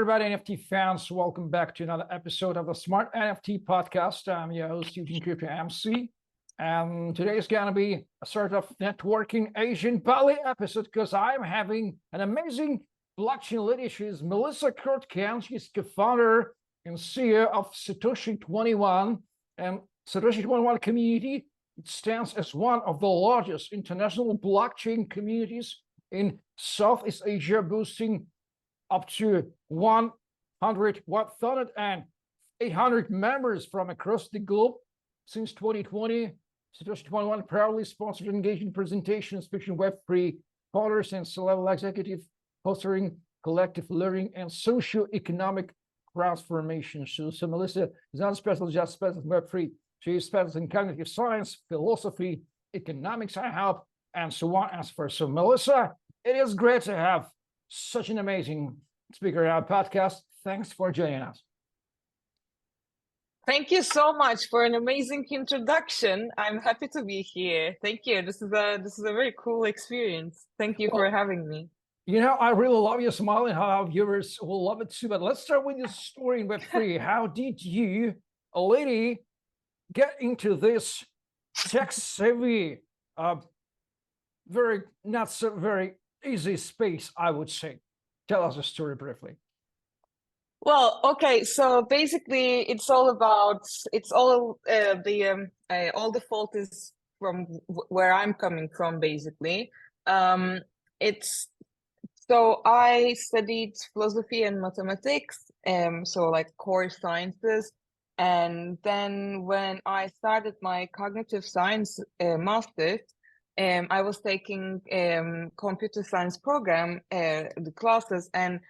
everybody, NFT fans. Welcome back to another episode of the Smart NFT Podcast. I'm your host, Eugene Crypto MC. And today is going to be a sort of networking Asian Bali episode because I'm having an amazing blockchain lady. She's Melissa Kurtcan. She's co-founder and CEO of Satoshi 21. And Satoshi 21 community, it stands as one of the largest international blockchain communities in Southeast Asia, boasting up to 100 and 800 members from across the globe. Since 2020, Satoshi 21 proudly sponsored engaging presentations featuring Web3 founders and C-level executive, fostering collective learning and socio-economic transformation. So Melissa is not special, just special in Web3. She is special in cognitive science, philosophy, economics, I hope, and so on and so forth. So Melissa, it is great to have such an amazing speaker on our podcast. Thanks for joining us. Thank you so much for an amazing introduction. I'm happy to be here. Thank you. This is a very cool experience. Thank you for having me. You know, I really love your smile and how our viewers will love it too. But let's start with your story in Web3. How did you, a lady, get into this tech-savvy, not so very easy space, I would say? Tell us a story briefly. Well, okay, so basically all the fault is from where I'm coming from, basically. So I studied philosophy and mathematics, so like core sciences. And then when I started my cognitive science master's, I was taking computer science program, the classes, and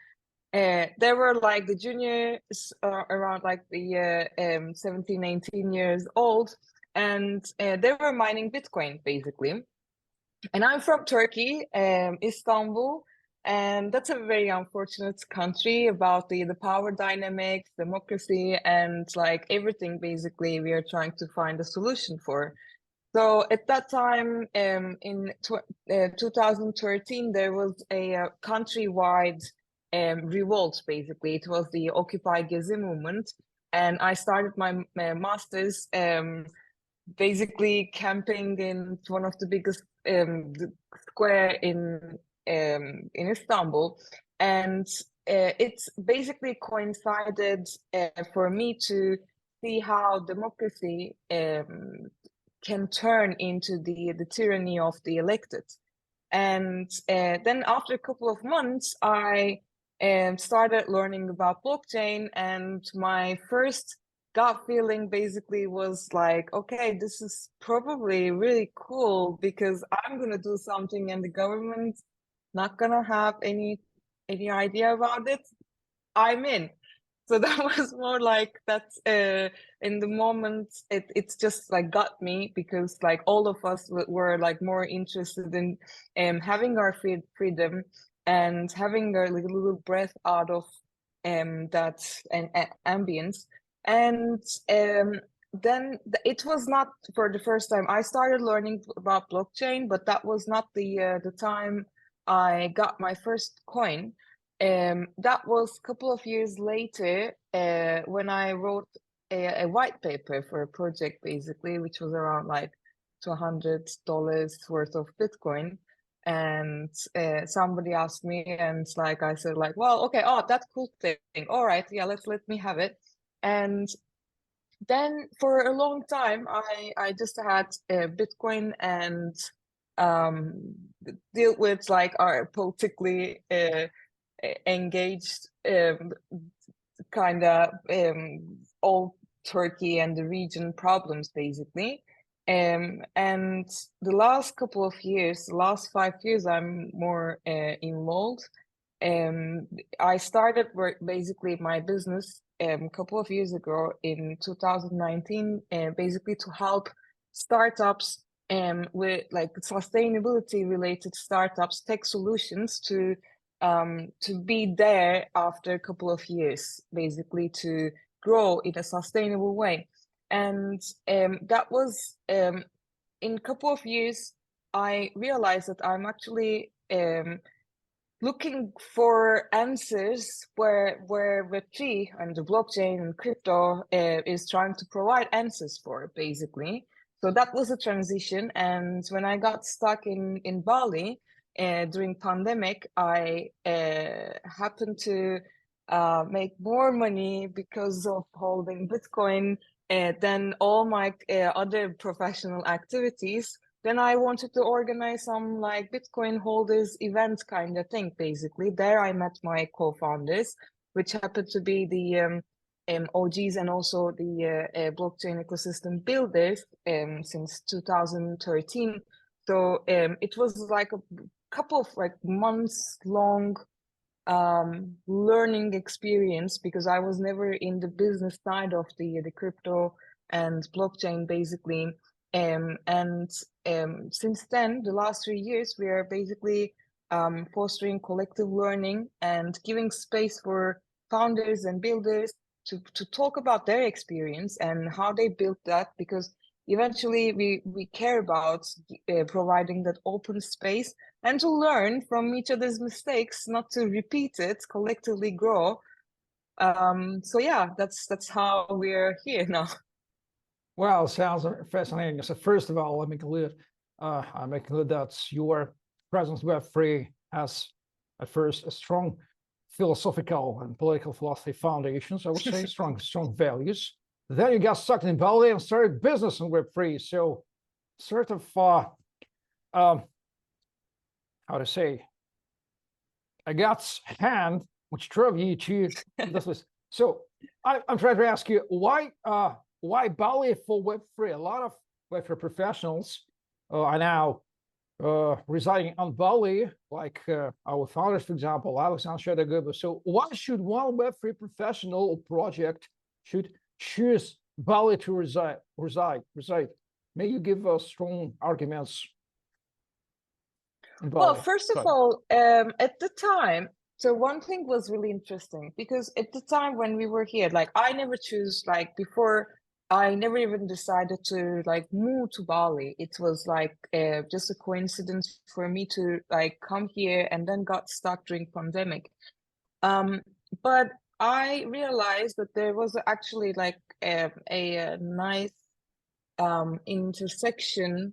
there were like the juniors around like the 17, 18 years old, and they were mining Bitcoin basically. And I'm from Turkey, Istanbul, and that's a very unfortunate country about the power dynamics, democracy, and like everything basically we are trying to find a solution for. So at that time, in 2013, there was a countrywide revolt, basically. It was the Occupy Gezi movement. And I started my master's basically camping in one of the biggest square in Istanbul. And it's basically coincided for me to see how democracy can turn into the tyranny of the elected. And then after a couple of months, I started learning about blockchain, and my first gut feeling basically was like, okay, this is probably really cool because I'm going to do something and the government's not going to have any idea about it. I'm in. So that was more like that's in the moment it's just like got me, because like all of us were like more interested in having our freedom and having a little breath out of that ambience. And then it was not for the first time I started learning about blockchain, but that was not the time I got my first coin. That was a couple of years later when I wrote a white paper for a project, basically, which was around like $200 worth of Bitcoin. And somebody asked me, and like I said, like, well, okay, oh, that's cool thing. All right, yeah, let me have it. And then for a long time, I just had Bitcoin and deal with like our politically engaged kind of all Turkey and the region problems, basically. And the last couple of years, the last 5 years, I'm more involved. I started basically my business a couple of years ago in 2019, basically to help startups with like sustainability related startups, tech solutions to be there after a couple of years, basically to grow in a sustainable way. And that was in a couple of years, I realized that I'm actually looking for answers where Web3 and the blockchain and crypto is trying to provide answers for, basically. So that was a transition. And when I got stuck in Bali during pandemic, I happened to make more money because of holding Bitcoin than all my other professional activities. Then I wanted to organize some like Bitcoin holders event kind of thing, basically. There I met my co-founders, which happened to be the OGs and also the blockchain ecosystem builders since 2013. So it was like a couple of like months long learning experience, because I was never in the business side of the crypto and blockchain, basically. And since then, the last 3 years, we are basically fostering collective learning and giving space for founders and builders to talk about their experience and how they built that, because eventually we care about providing that open space and to learn from each other's mistakes, not to repeat it, collectively grow. So yeah, that's how we're here now. Well, sounds fascinating. So first of all, let me conclude. I make conclude that your presence Web3 has at first a strong philosophical and political philosophy foundations. I would say strong values. Then you got stuck in Bali and started business in Web3. So sort of how to say, a God's hand which drove you to this. So I'm trying to ask you why Bali for Web3? A lot of Web3 professionals are now residing on Bali, like our founders, for example, Alexander Shadaguba. So why should one Web3 professional or project should choose Bali to reside? May you give us strong arguments? Well, first of all, at the time, so one thing was really interesting, because at the time when we were here, like I never choose, like before, I never even decided to like move to Bali. It was like just a coincidence for me to like come here, and then got stuck during pandemic. But I realized that there was actually like a nice intersection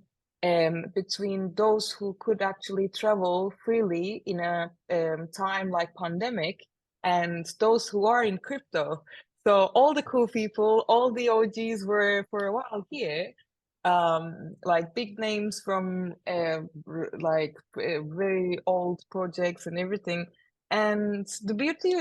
between those who could actually travel freely in a time like pandemic, and those who are in crypto. So all the cool people, all the OGs were for a while here, like big names from like very old projects and everything. And the beauty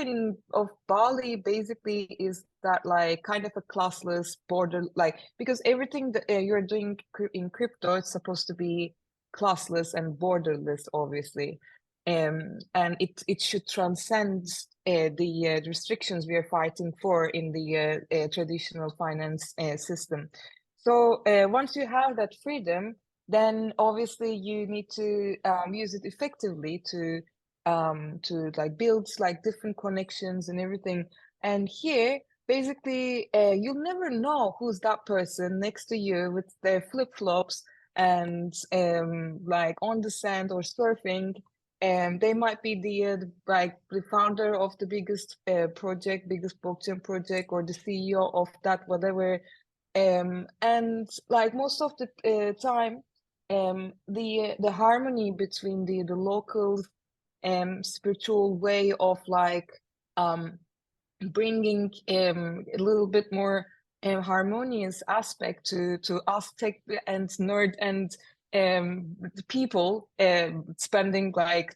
of Bali basically is that like kind of a classless border, like because everything that you're doing in crypto is supposed to be classless and borderless, obviously, and it should transcend the restrictions we are fighting for in the traditional finance system. So once you have that freedom, then obviously you need to use it effectively to like build like different connections and everything. And here, basically, you'll never know who's that person next to you with their flip-flops and like on the sand or surfing. They might be the like the founder of the biggest project, biggest blockchain project, or the CEO of that whatever. And like most of the time, the harmony between the locals spiritual way of like bringing a little bit more harmonious aspect to us tech and nerd and people spending like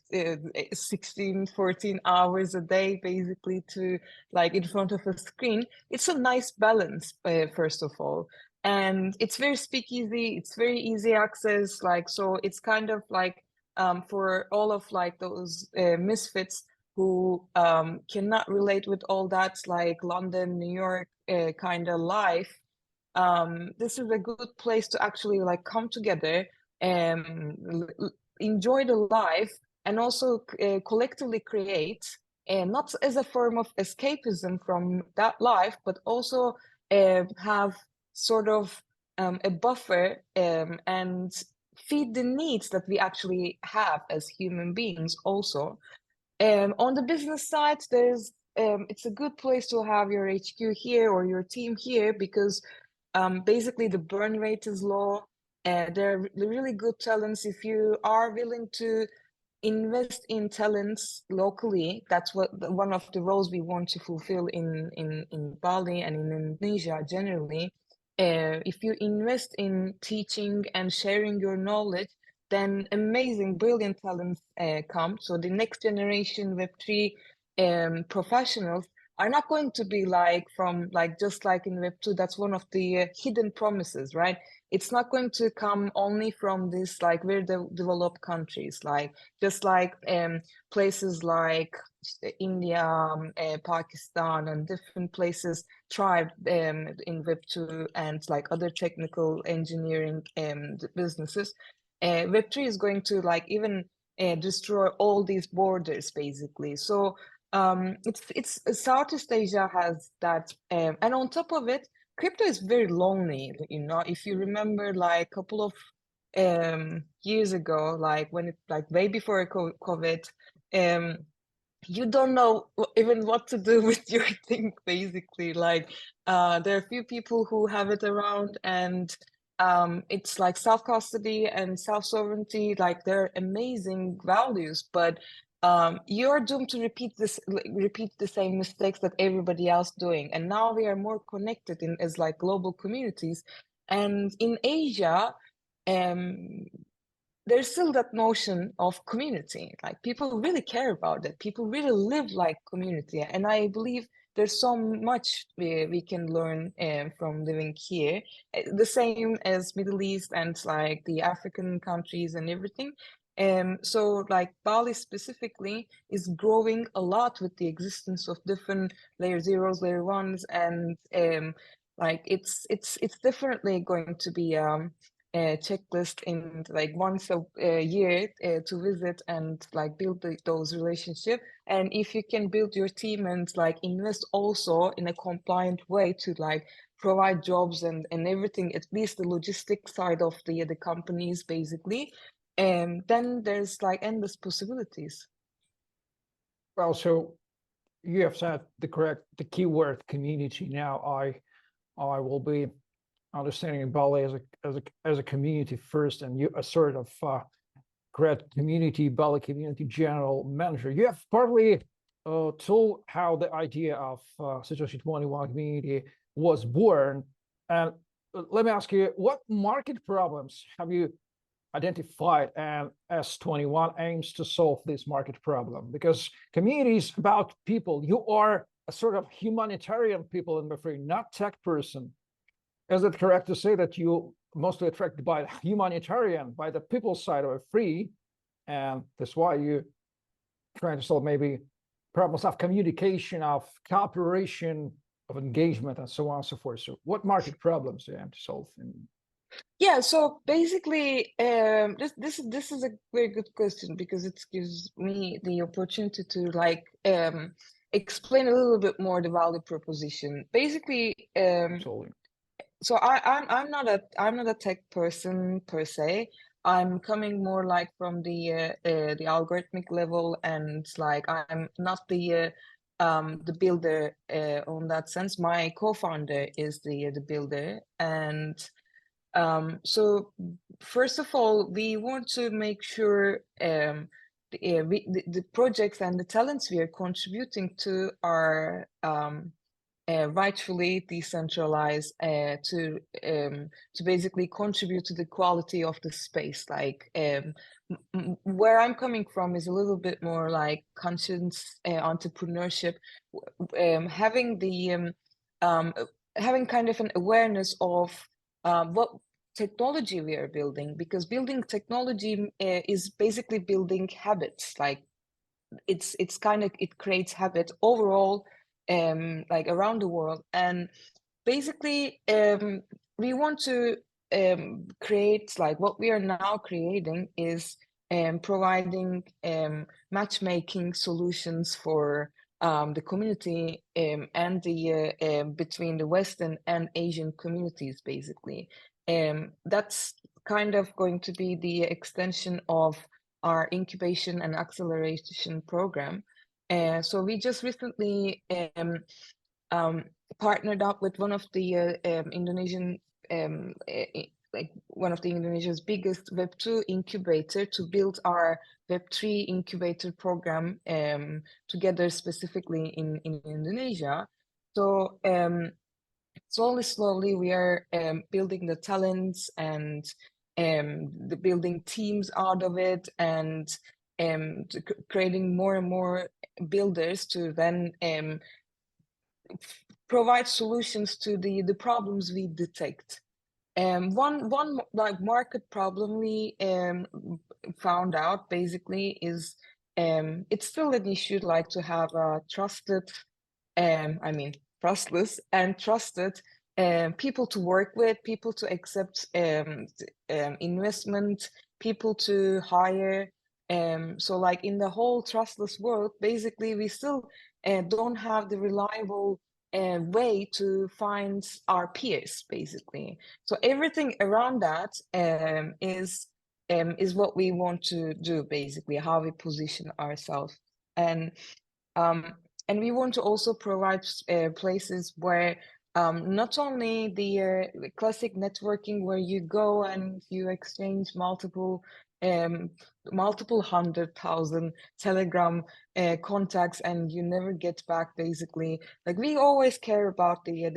16 14 hours a day basically to like in front of a screen. It's a nice balance, first of all, and it's very speakeasy, it's very easy access, like so it's kind of like for all of like those misfits who cannot relate with all that like London, New York kind of life. This is a good place to actually like come together and enjoy the life, and also collectively create, and not as a form of escapism from that life, but also have sort of a buffer and feed the needs that we actually have as human beings also. On the business side, there's it's a good place to have your HQ here or your team here because basically the burn rate is low. They're really good talents. If you are willing to invest in talents locally, that's one of the roles we want to fulfill in Bali and in Indonesia generally. If you invest in teaching and sharing your knowledge, then amazing, brilliant talents come. So the next generation Web3 professionals are not going to be like just like in Web2. That's one of the hidden promises, right? It's not going to come only from this like very developed countries, like just like places like India, Pakistan, and different places thrived in Web2 and like other technical engineering businesses. Web3 is going to like even destroy all these borders basically. So it's Southeast Asia has that, and on top of it, crypto is very lonely. You know, if you remember, like a couple of years ago, like when it like way before COVID, you don't know even what to do with your thing basically. Like there are a few people who have it around, and it's like self-custody and self-sovereignty, like they're amazing values, but you're doomed to repeat the same mistakes that everybody else doing. And now we are more connected in as like global communities, and in Asia there's still that notion of community. Like people really care about it. People really live like community. And I believe there's so much we can learn from living here. The same as Middle East and like the African countries and everything. So like Bali specifically is growing a lot with the existence of different layer zeros, layer ones, and like it's definitely going to be checklist in like once a year to visit and like build those relationships. And if you can build your team and like invest also in a compliant way to like provide jobs and everything, at least the logistics side of the companies basically, and then there's like endless possibilities. Well, so you have said the keyword community. Now I will be understanding Bali as a community first, and you a sort of create community, Bali community general manager. You have partly told how the idea of Satoshi 21 community was born, and let me ask you, what market problems have you identified, and S21 aims to solve this market problem? Because community is about people. You are a sort of humanitarian people in Web3, not tech person. Is it correct to say that you mostly attracted by humanitarian, by the people side of Web3, and that's why you trying to solve maybe problems of communication, of cooperation, of engagement, and so on and so forth? So what market problems do you have to solve? Yeah, so basically, this is a very good question because it gives me the opportunity to like explain a little bit more the value proposition. Basically, so I'm not a tech person per se. I'm coming more like from the algorithmic level, and like I'm not the builder on that sense. My co-founder is the builder, and so first of all, we want to make sure the projects and the talents we are contributing to are rightfully decentralized to basically contribute to the quality of the space. Like where I'm coming from is a little bit more like conscious entrepreneurship, having the having kind of an awareness of what technology we are building, because building technology is basically building habits. Like it's kind of, it creates habit overall like around the world. And basically we want to create, like what we are now creating is providing matchmaking solutions for the community and the between the Western and Asian communities basically. That's kind of going to be the extension of our incubation and acceleration program. So we just recently partnered up with one of the Indonesian like one of the Indonesia's biggest Web2 incubator to build our Web3 incubator program together specifically in Indonesia. So slowly we are building the talents and the building teams out of it, and creating more and more builders to then provide solutions to the problems we detect. One like market problem we found out basically is it's still an issue, like to have a trusted, I mean trustless and trusted people to work with, people to accept investment, people to hire. So like in the whole trustless world, basically we still don't have the reliable way to find our peers, basically. So everything around that is what we want to do, basically, how we position ourselves. And and we want to also provide places where not only the classic networking where you go and you exchange multiple 100,000 Telegram contacts and you never get back, basically. Like we always care about the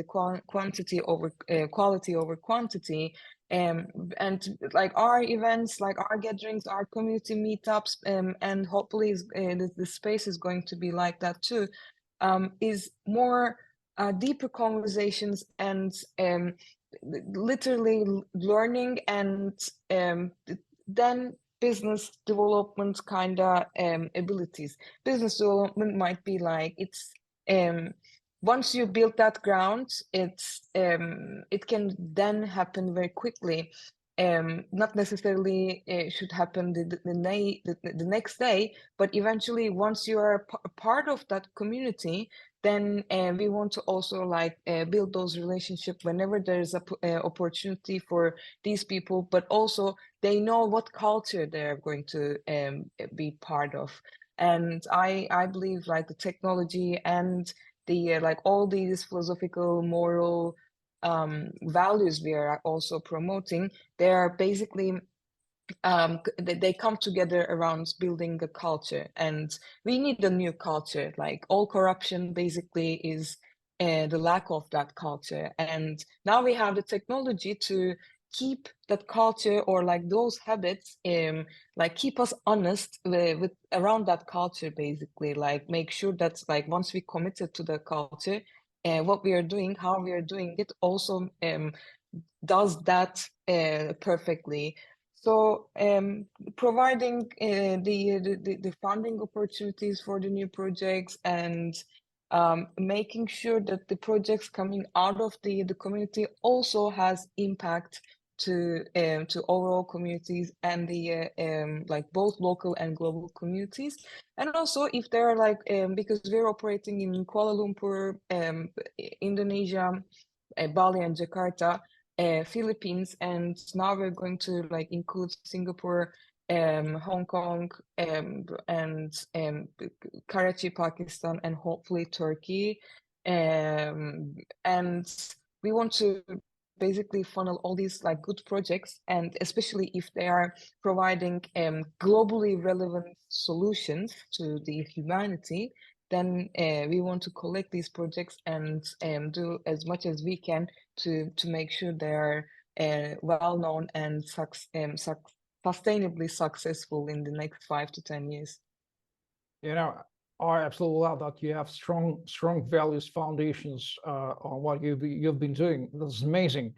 quantity over quality over quantity. And like our events, like our gatherings, our community meetups, and hopefully the space is going to be like that too, is more deeper conversations and literally learning, and then business development kind of abilities. Business development might be like, it's once you build that ground, it can then happen very quickly. Not necessarily should happen the next day, but eventually once you are a part of that community, then we want to also like build those relationships whenever there's a opportunity for these people, but also they know what culture they're going to be part of. And I believe like the technology and the like all these philosophical, moral values we are also promoting, they are basically they come together around building a culture, and we need a new culture. Like all corruption basically is the lack of that culture, and now we have the technology to keep that culture, or like those habits, like keep us honest with around that culture, basically. Like make sure that like once we committed to the culture, what we are doing, how we are doing it, also does that perfectly. So providing the funding opportunities for the new projects, and making sure that the projects coming out of the community also has impact to overall communities and the like both local and global communities. And also if there are like because we're operating in Kuala Lumpur, Indonesia, Bali and Jakarta, Philippines, and now we're going to like include Singapore, Hong Kong, and Karachi, Pakistan, and hopefully Turkey. And we want to basically funnel all these like good projects, and especially if they are providing globally relevant solutions to the humanity, then we want to collect these projects and do as much as we can to make sure they are well known and sustainably successful in the next 5 to 10 years. You know, I absolutely love that you have strong values foundations on what you've been doing. That's amazing.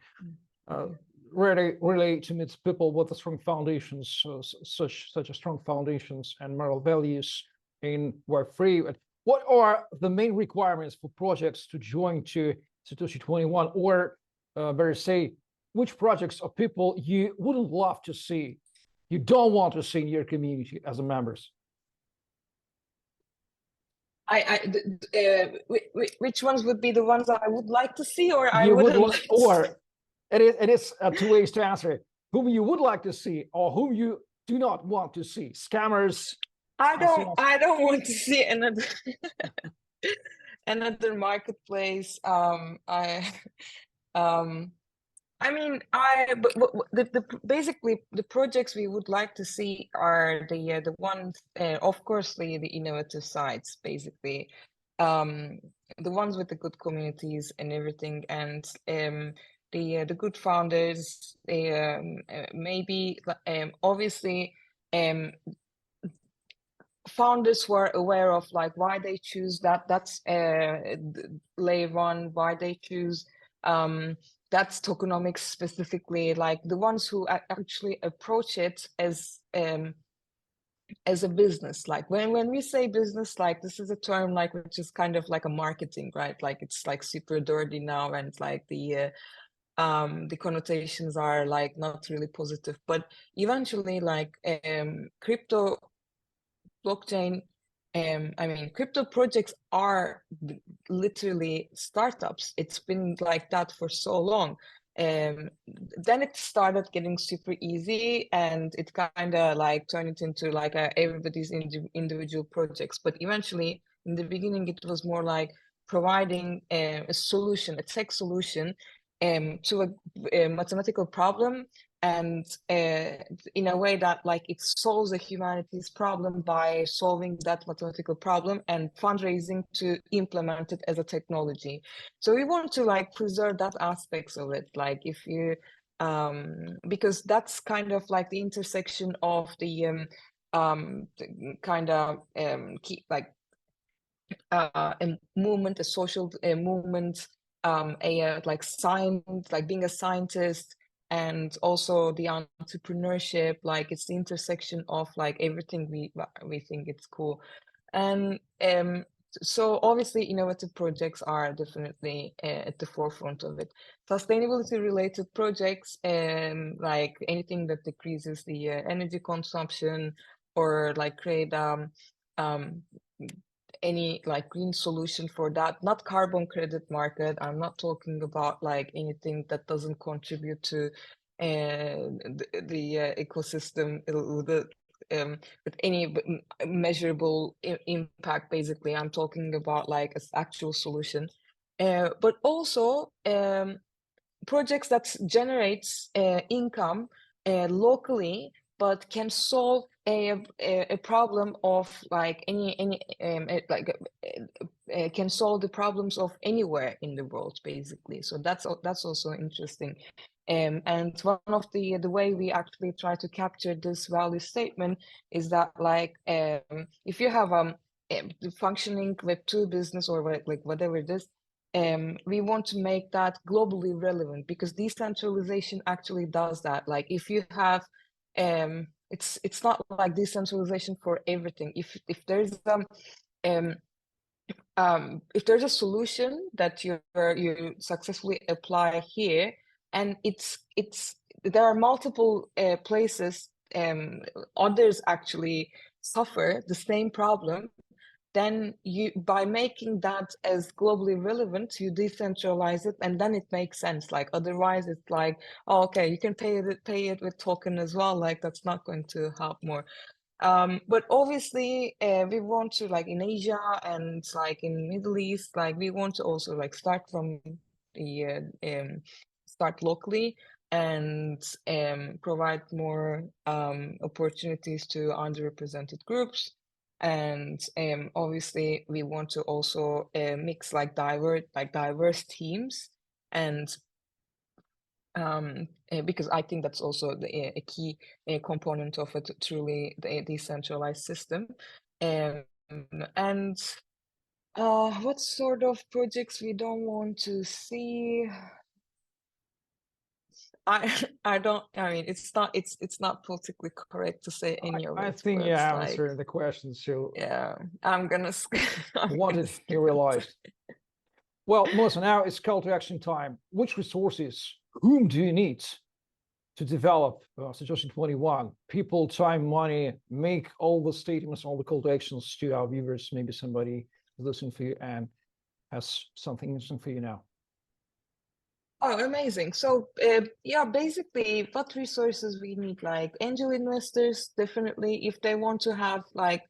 Really to meet people with the strong foundations, such a strong foundations and moral values in Web3. What are the main requirements for projects to join to Satoshi 21, or better say, which projects or people you wouldn't love to see, you don't want to see in your community as a members? Which ones would be the ones I would like to see, or I you wouldn't would like to or see? it is two ways to answer it. Whom you would like to see, or whom you do not want to see? Scammers, I don't want to see another another marketplace. Um, I mean, basically the projects we would like to see are the ones, of course, the innovative sites, basically, the ones with the good communities and everything, and the good founders. Maybe obviously founders who are aware of like why they choose that's layer one, why they choose that's tokenomics specifically, like the ones who actually approach it as a business. Like when we say business, like this is a term like which is kind of like a marketing, right? Like it's like super dirty now, and like the connotations are like not really positive, but eventually like crypto blockchain, I mean, crypto projects are literally startups. It's been like that for so long. Then it started getting super easy, and it kind of like turned it into like everybody's individual projects. But eventually, in the beginning, it was more like providing a solution, a tech solution, to a mathematical problem, and in a way that like it solves a humanities problem by solving that mathematical problem and fundraising to implement it as a technology. So we want to like preserve that aspects of it, like if you because that's kind of like the intersection of the kind of like a movement, a social movement, like science, like being a scientist, and also the entrepreneurship. Like it's the intersection of like everything we think it's cool, and so obviously innovative projects are definitely at the forefront of it. Sustainability related projects, like anything that decreases the energy consumption, or like create any like green solution for that, not carbon credit market. I'm not talking about like anything that doesn't contribute to the ecosystem with any measurable impact. Basically, I'm talking about like an actual solution, but also projects that generates income locally, but can solve a problem of like any can solve the problems of anywhere in the world, basically. So that's also interesting. And one of the way we actually try to capture this value statement is that like if you have functioning Web2 business, or like whatever it is, we want to make that globally relevant, because decentralization actually does that. Like if you have it's not like decentralization for everything. If there's if there's a solution that you successfully apply here, and it's there are multiple places others actually suffer the same problem, then you, by making that as globally relevant, you decentralize it, and then it makes sense. Like otherwise it's like, oh, okay, you can pay it with token as well, like that's not going to help more. But obviously we want to, like in Asia and like in Middle East, like we want to also like start from the start locally, and provide more opportunities to underrepresented groups. And obviously we want to also mix like diverse teams, and because I think that's also a key component of a truly decentralized system. And what sort of projects we don't want to see? I don't. I mean, it's not politically correct to say any of I it. think you But answered like, the question. So yeah, I'm gonna. what did you realize? Well, Melissa, now it's call to action time. Which resources, whom do you need to develop Satoshi 21? People, time, money, make all the statements, all the call to actions to our viewers. Maybe somebody is listening for you and has something interesting for you now. Oh, amazing. So, yeah, basically, what resources we need, like angel investors, definitely, if they want to have like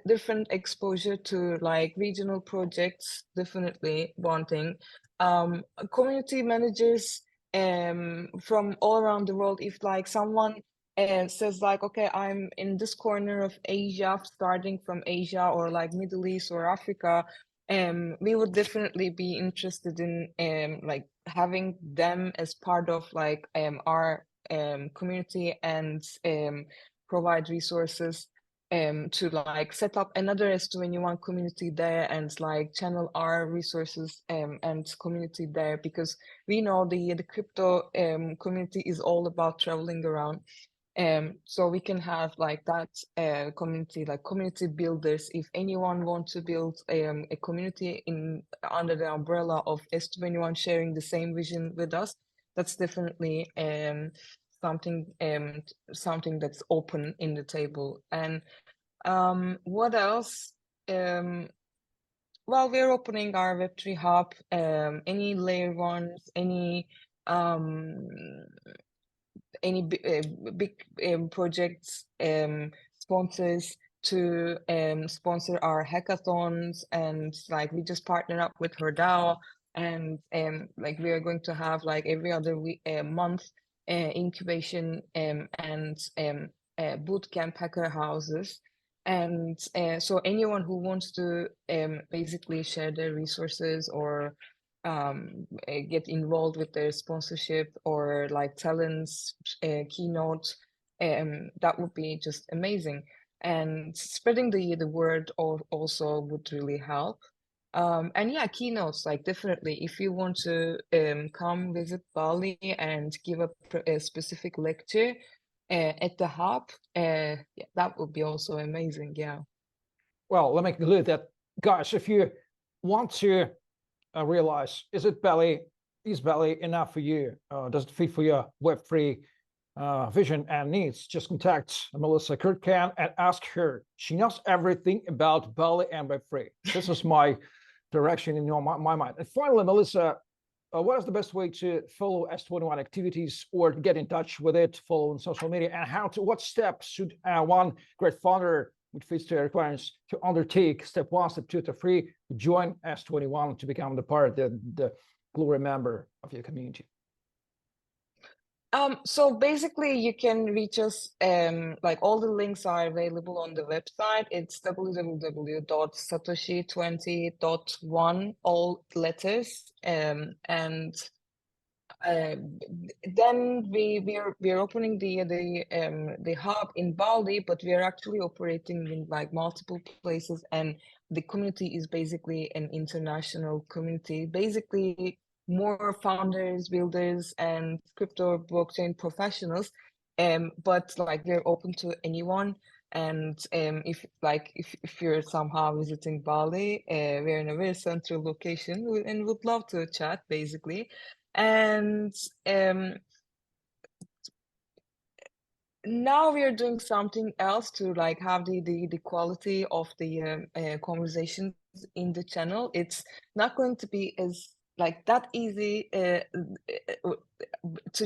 different exposure to like regional projects, definitely wanting. Community managers from all around the world. If like someone says like, okay, I'm in this corner of Asia, starting from Asia or like Middle East or Africa, we would definitely be interested in like having them as part of like our community and provide resources to like set up another S21 community there and like channel our resources and community there, because we know the crypto community is all about traveling around. So we can have like that community, like community builders. If anyone wants to build a community in under the umbrella of S21 sharing the same vision with us, that's definitely something something that's open in the table. And what else? Well, we're opening our Web3 hub. Any layer ones, um any big projects, sponsors to sponsor our hackathons, and like we just partnered up with her DAO, and like we are going to have like every other month incubation and boot camp hacker houses. And so anyone who wants to basically share their resources or get involved with their sponsorship or like talents, keynote, that would be just amazing. And spreading the word also would really help. And yeah, keynotes, like definitely, if you want to come visit Bali and give a specific lecture at the hub, yeah, that would be also amazing. Yeah. Well, let me conclude that, guys, if you want to realize, is Bali enough for you? Does it fit for your Web3 vision and needs? Just contact Melissa Kurtcan and ask her. She knows everything about Bali and Web3. This is my direction in my mind. And finally, Melissa, what is the best way to follow S21 activities or get in touch with it, follow on social media, and what steps should one great founder with fits to requirements to undertake? Step 1, step 2, step 3, to join S21 to become the part, the glory member of your community. So basically you can reach us, like all the links are available on the website. It's www.satoshi20.1, all letters. And then we're opening the hub in Bali, but we are actually operating in like multiple places, and the community is basically an international community. Basically, more founders, builders, and crypto blockchain professionals. But like we're open to anyone. And if you're somehow visiting Bali, we're in a very central location and would love to chat, basically. And now we are doing something else to like have the quality of the conversations in the channel. It's not going to be as like that easy to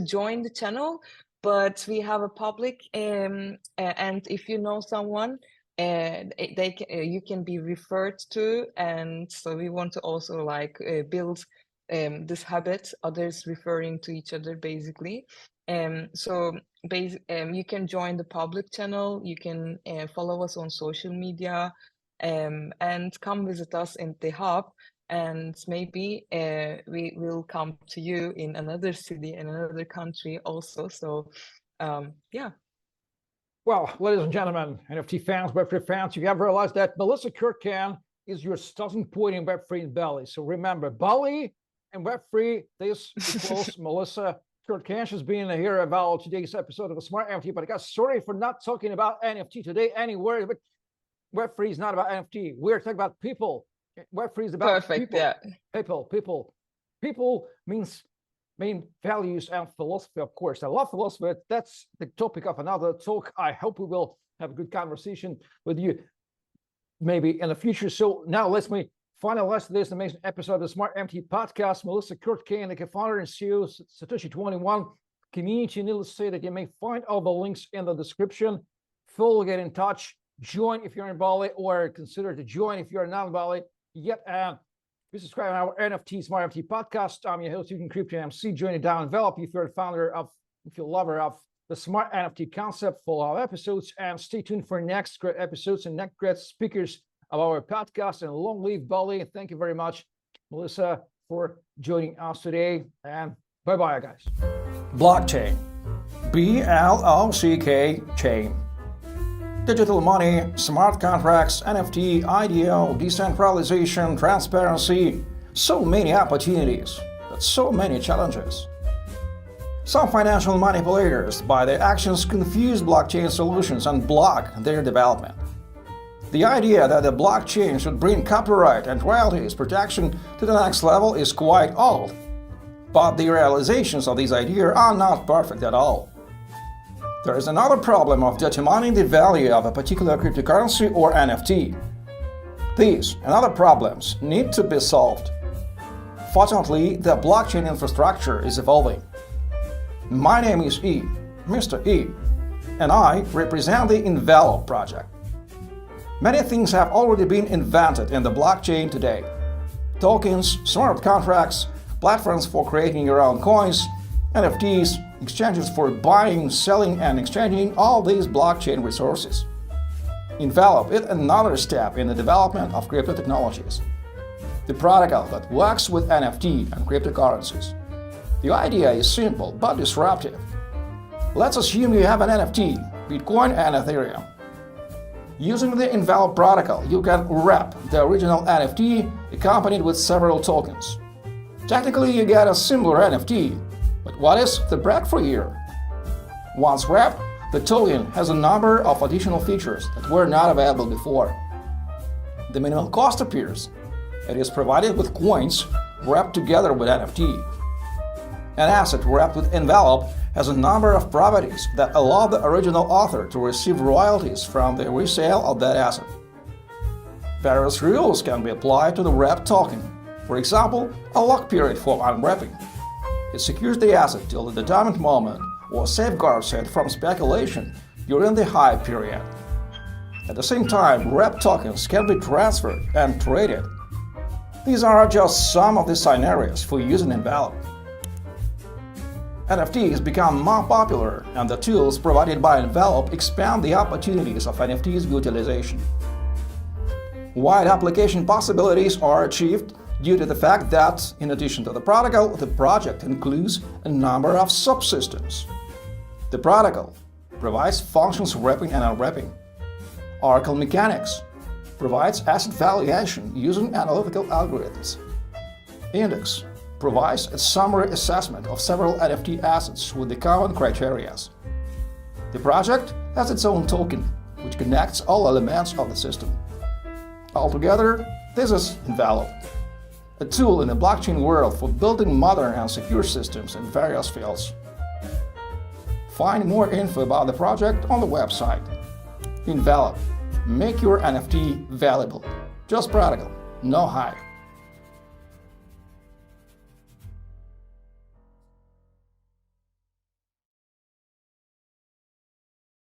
join the channel, but we have a public and if you know someone they can, you can be referred to, and so we want to also like build this habit, others referring to each other, basically. So you can join the public channel, you can follow us on social media, and come visit us in the hub, and maybe we will come to you in another city, in another country also. So yeah. Well, ladies and gentlemen, NFT fans, Web3 fans, you have realized that Melissa Kurtcan is your starting point in Web3 in Bali. So remember, Bali and Web3, this equals Melissa Kurtcan. She's been here about today's episode of the Smart NFT Podcast. Sorry for not talking about NFT today anywhere, but Web3 is not about NFT. We're talking about people. Web3 is about Perfect, people. yeah. People means main values and philosophy, of course. I love philosophy, but that's the topic of another talk. I hope we will have a good conversation with you maybe in the future. So now let me finalize today's amazing episode of the Smart NFT podcast. Melissa Kurtcan, the co-founder and CEO of Satoshi 21 community. Needless to say that you may find all the links in the description. Feel get in touch. Join if you're in Bali, or consider to join if you're not in Bali yet. Please subscribe to our NFT Smart NFT podcast. I'm your host, Student Crypto MC. Join it down Envelop if you're a founder of, if you're a lover of the Smart NFT concept for our episodes. And stay tuned for next great episodes and next great speakers of our podcast. And long live Bali. And thank you very much, Melissa, for joining us today. And bye-bye, guys. Blockchain. B-L-O-C-K chain. Digital money, smart contracts, NFT, IDO, decentralization, transparency. So many opportunities, but so many challenges. Some financial manipulators, by their actions, confuse blockchain solutions and block their development. The idea that the blockchain should bring copyright and royalties protection to the next level is quite old, but the realizations of these ideas are not perfect at all. There is another problem of determining the value of a particular cryptocurrency or NFT. These and other problems need to be solved. Fortunately, the blockchain infrastructure is evolving. My name is E, Mr. E, and I represent the Envelop project. Many things have already been invented in the blockchain today. Tokens, smart contracts, platforms for creating your own coins, NFTs, exchanges for buying, selling, and exchanging all these blockchain resources. Envelop is another step in the development of crypto technologies, the protocol that works with NFT and cryptocurrencies. The idea is simple but disruptive. Let's assume you have an NFT, Bitcoin and Ethereum. Using the Envelop protocol, you can wrap the original NFT accompanied with several tokens. Technically, you get a similar NFT, but what is the breakthrough here? Once wrapped, the token has a number of additional features that were not available before. The minimal cost appears. It is provided with coins wrapped together with NFT. An asset wrapped with Envelop has a number of properties that allow the original author to receive royalties from the resale of that asset. Various rules can be applied to the wrapped token. For example, a lock period for unwrapping. It secures the asset till the determined moment, or safeguards it from speculation during the hype period. At the same time, wrapped tokens can be transferred and traded. These are just some of the scenarios for using Envelop. NFTs become more popular, and the tools provided by Envelop expand the opportunities of NFTs utilization. Wide application possibilities are achieved due to the fact that, in addition to the protocol, the project includes a number of subsystems. The protocol provides functions wrapping and unwrapping. Oracle Mechanics provides asset valuation using analytical algorithms. Index provides a summary assessment of several NFT assets with the common criteria. The project has its own token, which connects all elements of the system. Altogether, this is Envelop, a tool in the blockchain world for building modern and secure systems in various fields. Find more info about the project on the website. Envelop. Make your NFT valuable. Just practical, no hype.